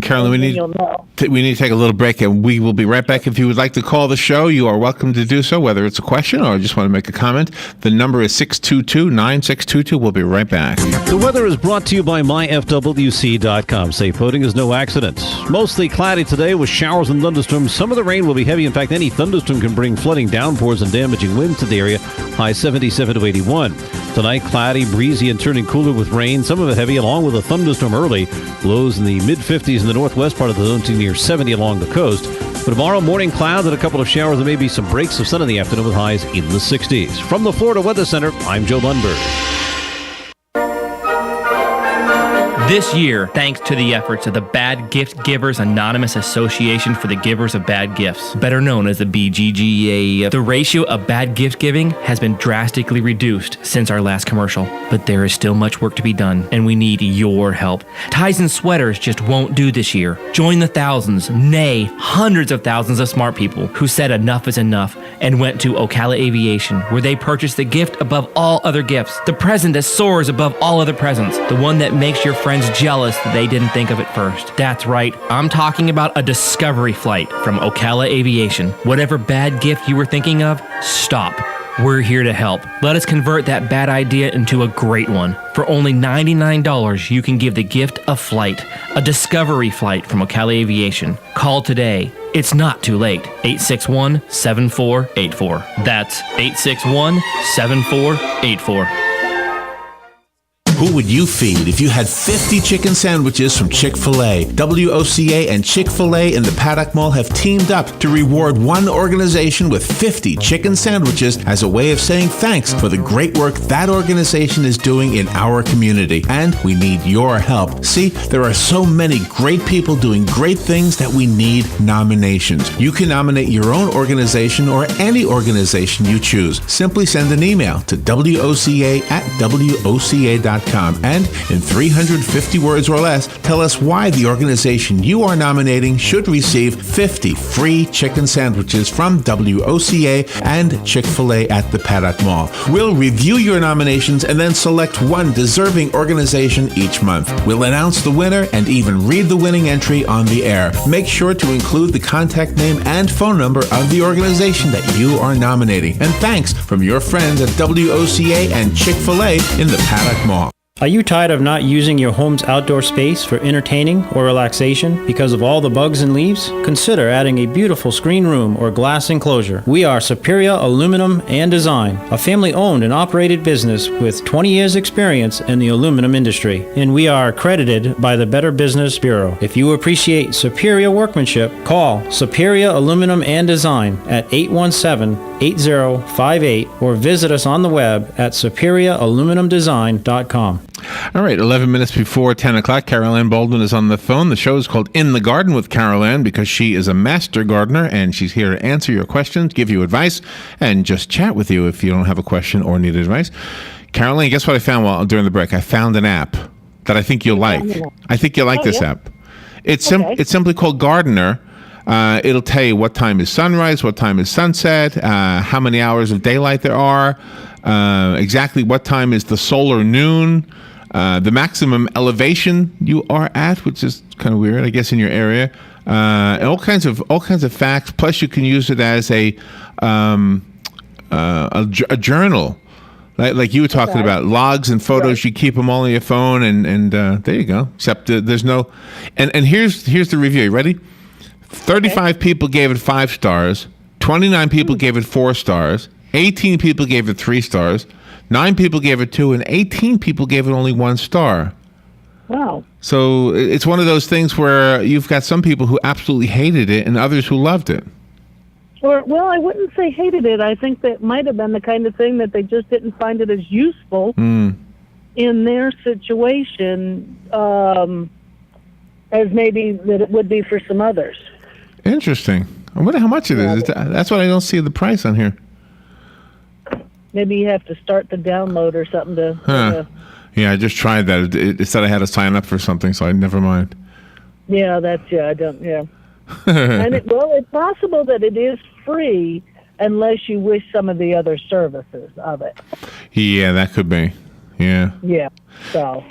Carolyn, we need to take a little break, and we will be right back. If you would like to call the show, you are welcome to do so, whether it's a question or just want to make a comment. The number is 622-9622. We'll be right back. The weather is brought to you by myfwc.com. Safe boating is no accident. Mostly cloudy today with showers and thunderstorms. Some of the rain will be heavy. In fact, any thunderstorm can bring flooding, downpours, and damaging winds to the area. High 77 to 81. Tonight, cloudy, breezy, and turning cooler with rain. Some of it heavy, along with a thunderstorm early. Lows in the mid-50s in the northwest part of the zone to near 70 along the coast. But tomorrow, morning clouds and a couple of showers. There may be some breaks of sun in the afternoon with highs in the 60s. From the Florida Weather Center, I'm Joe Lundberg. This year, thanks to the efforts of the Bad Gift Givers Anonymous Association for the Givers of Bad Gifts, better known as the BGGA, the ratio of bad gift giving has been drastically reduced since our last commercial. But there is still much work to be done, and we need your help. Ties and sweaters just won't do this year. Join the thousands, nay, hundreds of thousands of smart people who said enough is enough and went to Ocala Aviation, where they purchased the gift above all other gifts, the present that soars above all other presents, the one that makes your friends jealous that they didn't think of it first. That's right, I'm talking about a discovery flight from Ocala Aviation. Whatever bad gift you were thinking of, stop. We're here to help. Let us convert that bad idea into a great one. For only $99, you can give the gift of flight, a discovery flight from Ocala Aviation. Call today. It's not too late. 861-7484. That's 861-7484. Who would you feed if you had 50 chicken sandwiches from Chick-fil-A? WOCA and Chick-fil-A in the Paddock Mall have teamed up to reward one organization with 50 chicken sandwiches as a way of saying thanks for the great work that organization is doing in our community. And we need your help. See, there are so many great people doing great things that we need nominations. You can nominate your own organization or any organization you choose. Simply send an email to WOCA@WOCA.com. And in 350 words or less, tell us why the organization you are nominating should receive 50 free chicken sandwiches from WOCA and Chick-fil-A at the Paddock Mall. We'll review your nominations and then select one deserving organization each month. We'll announce the winner and even read the winning entry on the air. Make sure to include the contact name and phone number of the organization that you are nominating. And thanks from your friends at WOCA and Chick-fil-A in the Paddock Mall. Are you tired of not using your home's outdoor space for entertaining or relaxation because of all the bugs and leaves? Consider adding a beautiful screen room or glass enclosure. We are Superior Aluminum and Design, a family-owned and operated business with 20 years experience in the aluminum industry, and we are accredited by the Better Business Bureau. If you appreciate superior workmanship, call Superior Aluminum and Design at 817-8058 or visit us on the web at superiораluminumdesign.com. All right, 11 minutes before 10 o'clock, Carol Ann Baldwin is on the phone. The show is called In the Garden with Carol Ann because she is a master gardener, and she's here to answer your questions, give you advice, and just chat with you if you don't have a question or need advice. Carol Ann, guess what I found during the break? I found an app that I think you'll like. I think you'll like this app. It's simply called Gardener. It'll tell you what time is sunrise, what time is sunset, how many hours of daylight there are, exactly what time is the solar noon, the maximum elevation you are at, which is kind of weird, I guess, in your area, and all kinds of facts. Plus, you can use it as a journal, like you were talking about, logs and photos. You keep them all on your phone, and there you go. Except there's no, and here's the review. You ready? 35 people gave it 5 stars. 29 people gave it 4 stars. 18 people gave it 3 stars. 9 people gave it 2, and 18 people gave it only 1 star. Wow. So it's one of those things where you've got some people who absolutely hated it and others who loved it. Well, I wouldn't say hated it. I think that might have been the kind of thing that they just didn't find it as useful in their situation as maybe that it would be for some others. Interesting. I wonder how much it is. That's what I don't see the price on here. Maybe you have to start the download or something to... Yeah, I just tried that. It said I had to sign up for something, so I never mind. Yeah, And it's possible that it is free unless you wish some of the other services of it. Yeah, that could be. Yeah. Yeah. So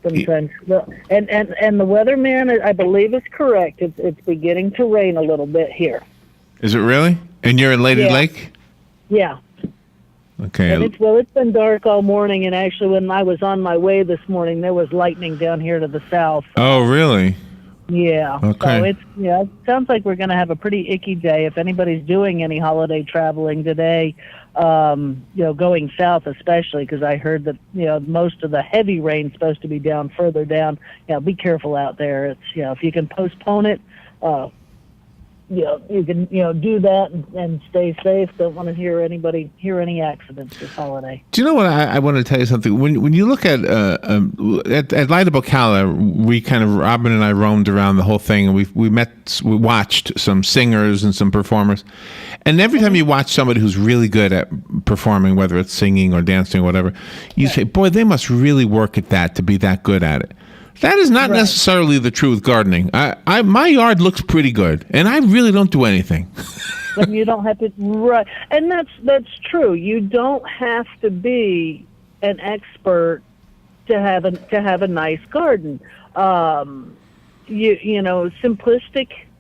sometimes, and the weatherman, I believe, is correct. It's beginning to rain a little bit here. Is it really? And you're in Lady Lake? Yeah. Okay. And it's been dark all morning, and actually when I was on my way this morning, there was lightning down here to the south. Oh, really? Yeah. Okay. So it sounds like we're going to have a pretty icky day. If anybody's doing any holiday traveling today, going south especially, because I heard that, most of the heavy rain's supposed to be down further down. Be careful out there. It's, if you can postpone it, you can, do that and stay safe. Don't want to hear any accidents this holiday. Do you know what? I want to tell you something. When you look at Light of Ocala, we kind of, Robin and I roamed around the whole thing, and we watched some singers and some performers. And every time you watch somebody who's really good at performing, whether it's singing or dancing or whatever, you say, boy, they must really work at that to be that good at it. That is not necessarily the truth with gardening. My yard looks pretty good, and I really don't do anything. But you don't have to, right? And that's true. You don't have to be an expert to have a nice garden. Simplistic,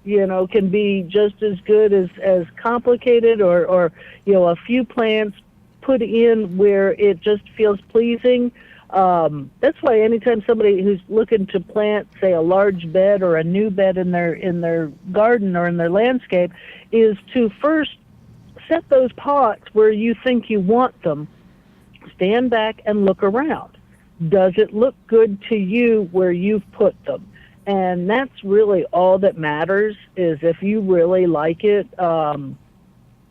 can be just as good as complicated, or a few plants put in where it just feels pleasing. That's why anytime somebody who's looking to plant, say, a large bed or a new bed in their garden or in their landscape, is to first set those pots where you think you want them. Stand back and look around. Does it look good to you where you've put them? And that's really all that matters, is if you really like it. And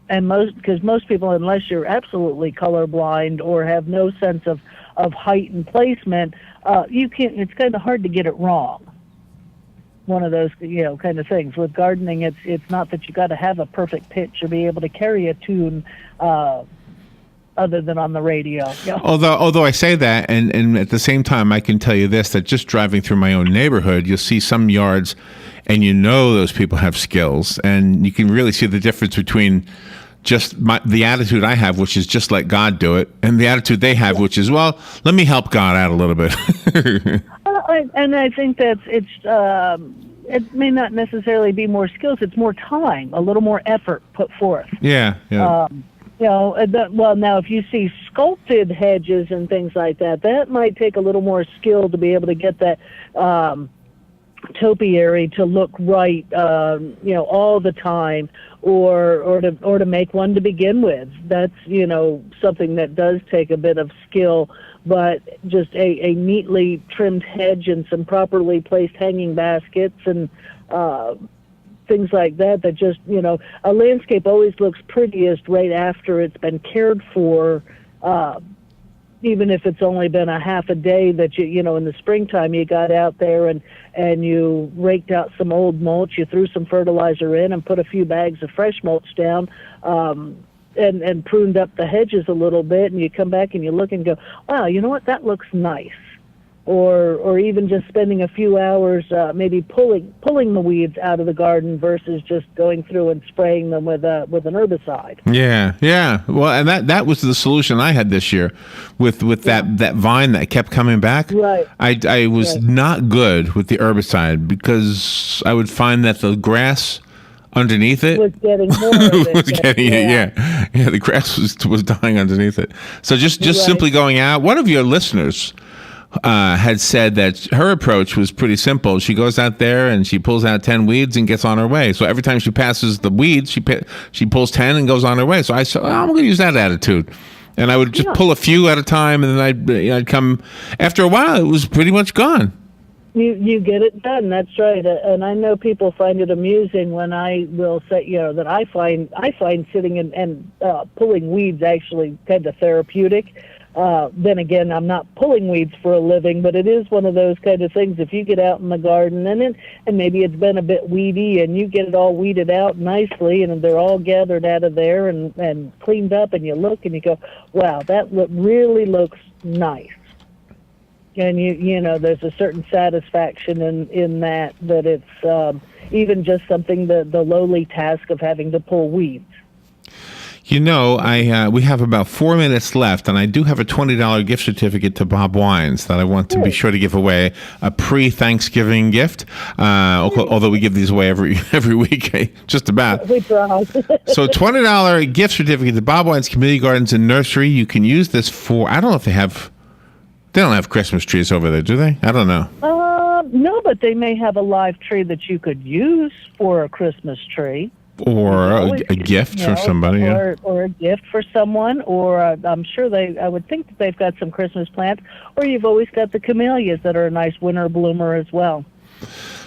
because most people, unless you're absolutely colorblind or have no sense of height and placement, you can't. It's kind of hard to get it wrong. One of those, kind of things. With gardening, it's not that you got to have a perfect pitch or be able to carry a tune, other than on the radio. Although I say that, and at the same time, I can tell you this: that just driving through my own neighborhood, you'll see some yards, and those people have skills, and you can really see the difference between just the attitude I have, which is just let God do it, and the attitude they have, which is, well, let me help God out a little bit. And I think it may not necessarily be more skills; it's more time, a little more effort put forth. Yeah. Now if you see sculpted hedges and things like that, that might take a little more skill to be able to get that topiary to look right, all the time, or to make one to begin with. That's something that does take a bit of skill. But just a neatly trimmed hedge and some properly placed hanging baskets and things like that just, a landscape always looks prettiest right after it's been cared for, even if it's only been a half a day that in the springtime you got out there and you raked out some old mulch, you threw some fertilizer in and put a few bags of fresh mulch down, and pruned up the hedges a little bit, and you come back and you look and go, wow, you know what, that looks nice. Or even just spending a few hours maybe pulling the weeds out of the garden versus just going through and spraying them with an herbicide. Yeah. Well, and that was the solution I had this year with that vine that kept coming back. Right. I was not good with the herbicide because I would find that the grass underneath it was getting more of it. The grass was dying underneath it. So just simply going out. One of your listeners had said that her approach was pretty simple. She goes out there and she pulls out 10 weeds and gets on her way. So every time she passes the weeds, she pulls 10 and goes on her way. So I said, I'm going to use that attitude. And I would just pull a few at a time, and then I'd come. After a while, it was pretty much gone. You get it done. That's right. And I know people find it amusing when I will say, that I find sitting and pulling weeds actually kind of therapeutic. Then again, I'm not pulling weeds for a living, but it is one of those kind of things. If you get out in the garden and maybe it's been a bit weedy, and you get it all weeded out nicely, and they're all gathered out of there and cleaned up, and you look and you go, wow, that really looks nice. And you know, there's a certain satisfaction in that it's even just something, the lowly task of having to pull weeds. You know, we have about 4 minutes left, and I do have a $20 gift certificate to Bob Wines that I want to be sure to give away, a pre-Thanksgiving gift, although we give these away every week, just about. We try. So $20 gift certificate to Bob Wines Community Gardens and Nursery. You can use this for, I don't know if they don't have Christmas trees over there, do they? I don't know. No, but they may have a live tree that you could use for a Christmas tree. Or a gift for somebody. Or a gift for someone. Or I'm sure I would think that they've got some Christmas plants. Or you've always got the camellias that are a nice winter bloomer as well.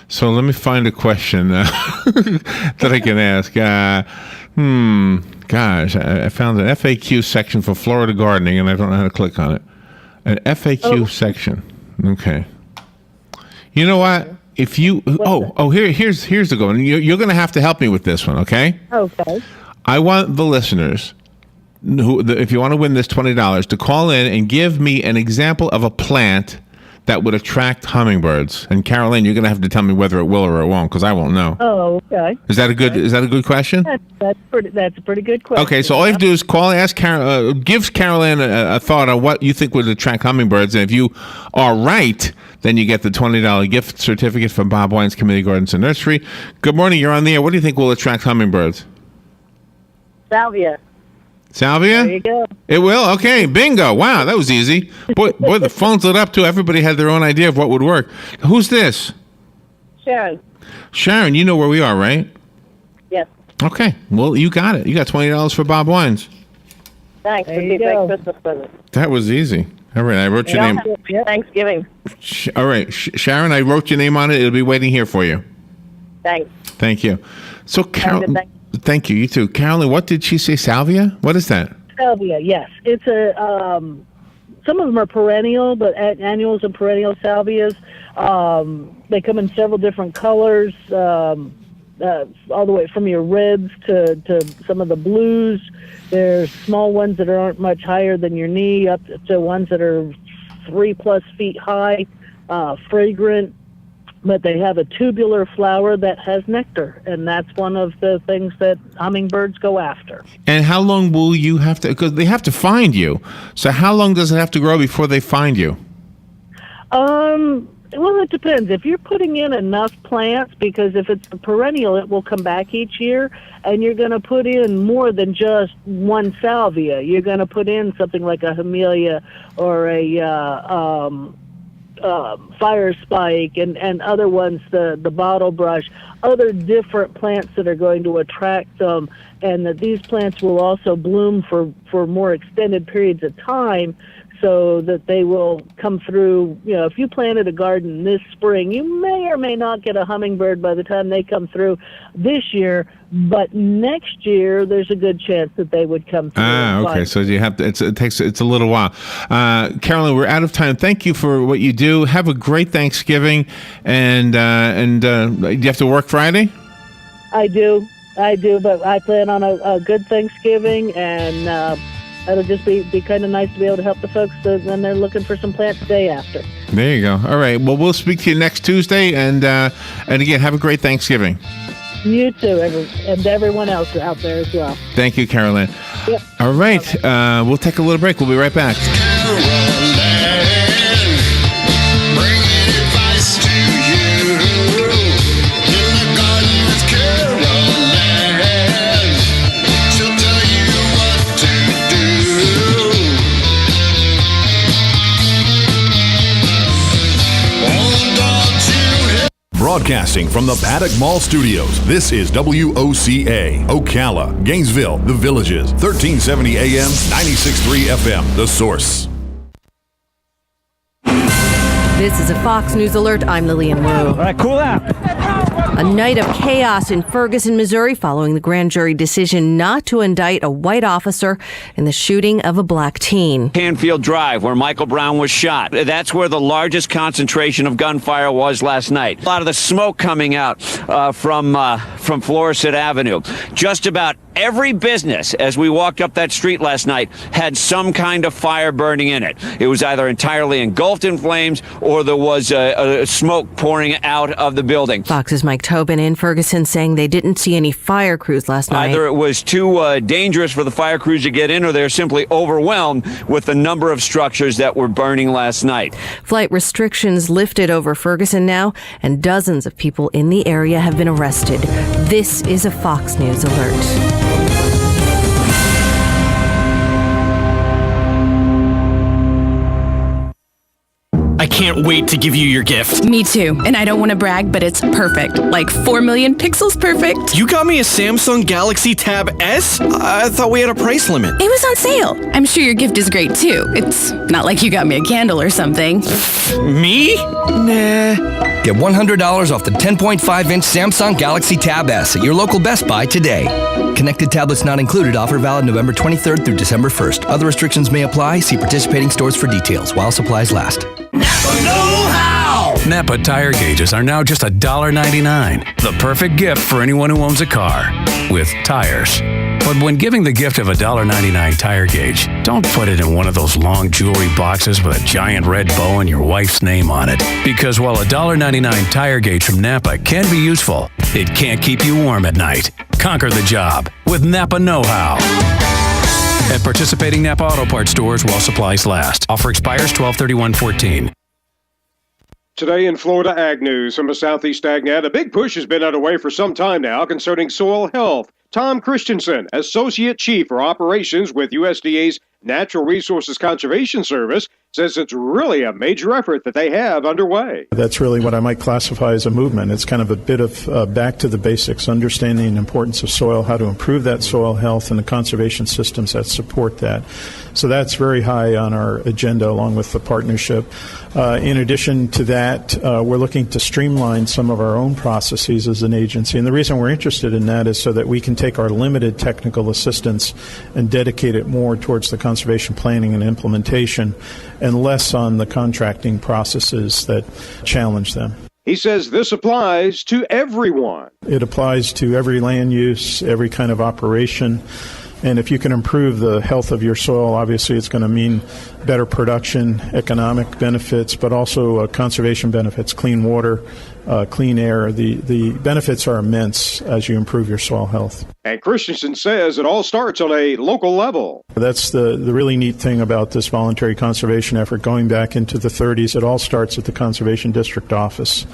So let me find a question that I can ask. Gosh, I found an FAQ section for Florida gardening, and I don't know how to click on it. An FAQ section. Okay. You know what? If you here's the good one. You're going to have to help me with this one, okay? Okay. I want the listeners if you want to win this $20 to call in and give me an example of a plant that would attract hummingbirds. And Caroline, you're going to have to tell me whether it will or it won't, because I won't know. Oh, okay. Is that a good question? That's a pretty good question. Okay, so all you have to do is call, give Caroline a thought on what you think would attract hummingbirds, and if you are right, then you get the $20 gift certificate from Bob Wines Community Gardens and Nursery. Good morning, you're on the air. What do you think will attract hummingbirds? Salvia. Salvia? There you go. It will? Okay, bingo. Wow, that was easy. Boy, the phones lit up, too. Everybody had their own idea of what would work. Who's this? Sharon. Sharon, you know where we are, right? Yes. Okay, well, you got it. You got $20 for Bob Wines. Thanks. There you go. Christmas present. That was easy. All right, I wrote your name. Thanksgiving. All right, Sharon, I wrote your name on it. It'll be waiting here for you. Thanks. Thank you. So, thank you. You too. Carolyn, what did she say? Salvia? What is that? Salvia, yes. It's some of them are perennial, but annuals and perennial salvias. They come in several different colors, all the way from your reds to some of the blues. There's small ones that aren't much higher than your knee, up to ones that are 3+ feet high, fragrant. But they have a tubular flower that has nectar, and that's one of the things that hummingbirds go after. And how long will you have to, because they have to find you, so how long does it have to grow before they find you? Well, it depends. If you're putting in enough plants, because if it's a perennial, it will come back each year, and you're going to put in more than just one salvia. You're going to put in something like a camellia or a fire spike and other ones, the bottle brush, other different plants that are going to attract them, and that these plants will also bloom for more extended periods of time, so that they will come through. You know, if you planted a garden this spring, you may or may not get a hummingbird by the time they come through this year, but next year there's a good chance that they would come through. Okay. So you have to. It's a little while. Carolyn, we're out of time. Thank you for what you do. Have a great Thanksgiving, and do you have to work Friday? I do, but I plan on a good Thanksgiving, and it'll just be kind of nice to be able to help the folks when they're looking for some plants the day after. There you go. All right. Well, we'll speak to you next Tuesday, and again, have a great Thanksgiving. You too, and everyone else out there as well. Thank you, Carolyn. Yep. All right. We'll take a little break. We'll be right back. Broadcasting from the Paddock Mall Studios, this is WOCA, Ocala, Gainesville, The Villages, 1370 AM, 96.3 FM, The Source. This is a Fox News Alert. I'm Lillian Wu. All right, cool out. A night of chaos in Ferguson, Missouri, following the grand jury decision not to indict a white officer in the shooting of a black teen. Canfield Drive, where Michael Brown was shot. That's where the largest concentration of gunfire was last night. A lot of the smoke coming out from Florissant Avenue. Just about every business, as we walked up that street last night, had some kind of fire burning in it. It was either entirely engulfed in flames or there was smoke pouring out of the building. Fox's Mike Tobin in Ferguson saying they didn't see any fire crews last night. Either it was too dangerous for the fire crews to get in, or they're simply overwhelmed with the number of structures that were burning last night. Flight restrictions lifted over Ferguson now, and dozens of people in the area have been arrested. This is a Fox News alert. I can't wait to give you your gift. Me too. And I don't want to brag, but it's perfect. Like 4 million pixels perfect. You got me a Samsung Galaxy Tab S? I thought we had a price limit. It was on sale. I'm sure your gift is great too. It's not like you got me a candle or something. Me? Nah. Get $100 off the 10.5-inch Samsung Galaxy Tab S at your local Best Buy today. Connected tablets not included. Offer valid November 23rd through December 1st. Other restrictions may apply. See participating stores for details while supplies last. Napa know-how! Napa tire gauges are now just $1.99. The perfect gift for anyone who owns a car with tires. But when giving the gift of a $1.99 tire gauge, don't put it in one of those long jewelry boxes with a giant red bow and your wife's name on it. Because while a $1.99 tire gauge from Napa can be useful, it can't keep you warm at night. Conquer the job with Napa know-how. At participating Napa Auto Parts stores while supplies last. Offer expires 12/31/14. Today in Florida Ag News from the Southeast AgNet, a big push has been underway for some time now concerning soil health. Tom Christensen, Associate Chief for Operations with USDA's Natural Resources Conservation Service, says it's really a major effort that they have underway. That's really what I might classify as a movement. It's kind of a bit of back to the basics, understanding the importance of soil, how to improve that soil health, and the conservation systems that support that. So that's very high on our agenda along with the partnership. In addition to that, we're looking to streamline some of our own processes as an agency. And the reason we're interested in that is so that we can take our limited technical assistance and dedicate it more towards the conservation planning and implementation and less on the contracting processes that challenge them. He says this applies to everyone. It applies to every land use, every kind of operation. And if you can improve the health of your soil, obviously it's going to mean better production, economic benefits, but also conservation benefits, clean water, clean air. The benefits are immense as you improve your soil health. And Christensen says it all starts on a local level. That's the really neat thing about this voluntary conservation effort going back into the 30s. It all starts at the Conservation District Office.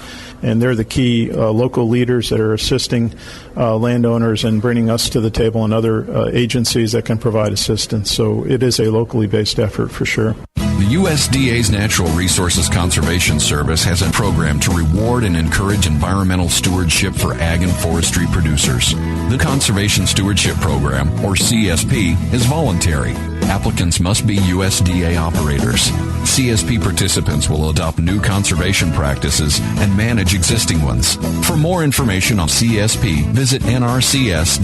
And they're the key local leaders that are assisting landowners and bringing us to the table and other agencies that can provide assistance. So it is a locally based effort for sure. The USDA's Natural Resources Conservation Service has a program to reward and encourage environmental stewardship for ag and forestry producers. The Conservation Stewardship Program, or CSP, is voluntary. Applicants must be USDA operators. CSP participants will adopt new conservation practices and manage existing ones. For more information on CSP, visit nrcs.usda.gov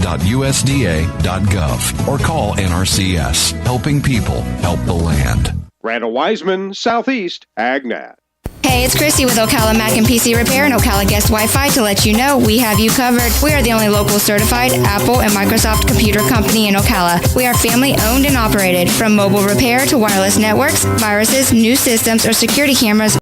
or call NRCS. Helping people help the land. Randall Wiseman, Southeast AgNet. Hey, it's Christy with Ocala Mac and PC Repair and Ocala Guest Wi-Fi to let you know we have you covered. We are the only local certified Apple and Microsoft computer company in Ocala. We are family owned and operated. From mobile repair to wireless networks, viruses, new systems, or security cameras,